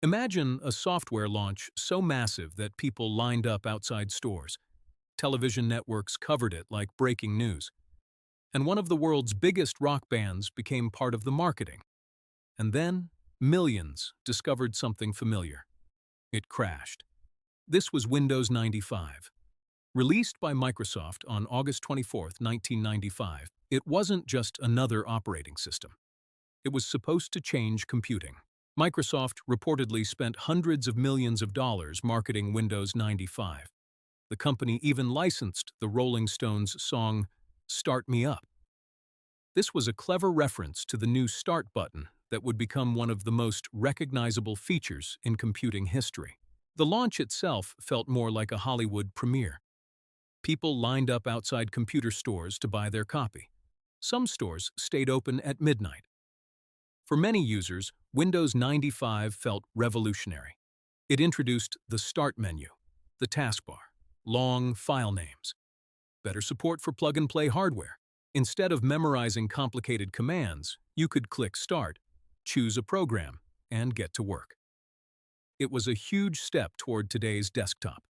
Imagine a software launch so massive that people lined up outside stores. Television networks covered it like breaking news. And one of the world's biggest rock bands became part of the marketing. And then, millions discovered something familiar. It crashed. This was Windows 95. Released by Microsoft on August 24, 1995, it wasn't just another operating system. It was supposed to change computing. Microsoft reportedly spent hundreds of millions of dollars marketing Windows 95. The company even licensed the Rolling Stones song, "Start Me Up." This was a clever reference to the new Start button that would become one of the most recognizable features in computing history. The launch itself felt more like a Hollywood premiere. People lined up outside computer stores to buy their copy. Some stores stayed open at midnight. For many users, Windows 95 felt revolutionary. It introduced the Start menu, the taskbar, long file names, better support for plug-and-play hardware. Instead of memorizing complicated commands, you could click Start, choose a program, and get to work. It was a huge step toward today's desktop.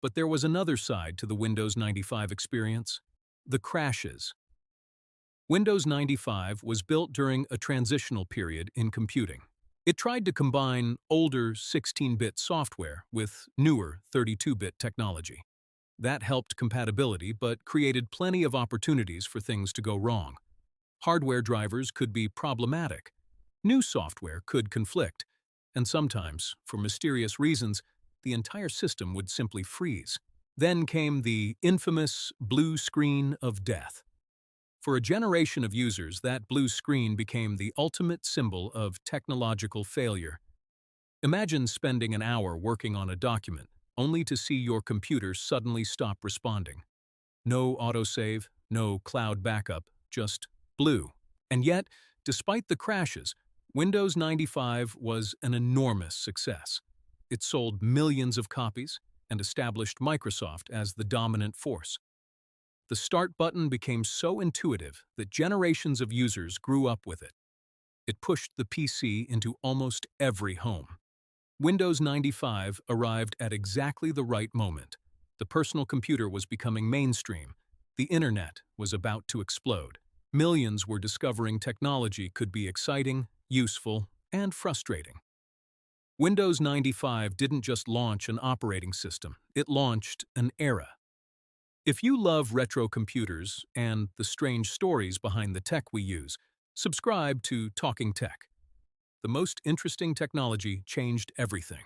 But there was another side to the Windows 95 experience: the crashes. Windows 95 was built during a transitional period in computing. It tried to combine older 16-bit software with newer 32-bit technology. That helped compatibility but created plenty of opportunities for things to go wrong. Hardware drivers could be problematic. New software could conflict. And sometimes, for mysterious reasons, the entire system would simply freeze. Then came the infamous blue screen of death. For a generation of users, that blue screen became the ultimate symbol of technological failure. Imagine spending an hour working on a document, only to see your computer suddenly stop responding. No autosave, no cloud backup, just blue. And yet, despite the crashes, Windows 95 was an enormous success. It sold millions of copies and established Microsoft as the dominant force. The Start button became so intuitive that generations of users grew up with it. It pushed the PC into almost every home. Windows 95 arrived at exactly the right moment. The personal computer was becoming mainstream. The internet was about to explode. Millions were discovering technology could be exciting, useful, and frustrating. Windows 95 didn't just launch an operating system, it launched an era. If you love retro computers and the strange stories behind the tech we use, subscribe to Talking Tech. The most interesting technology changed everything.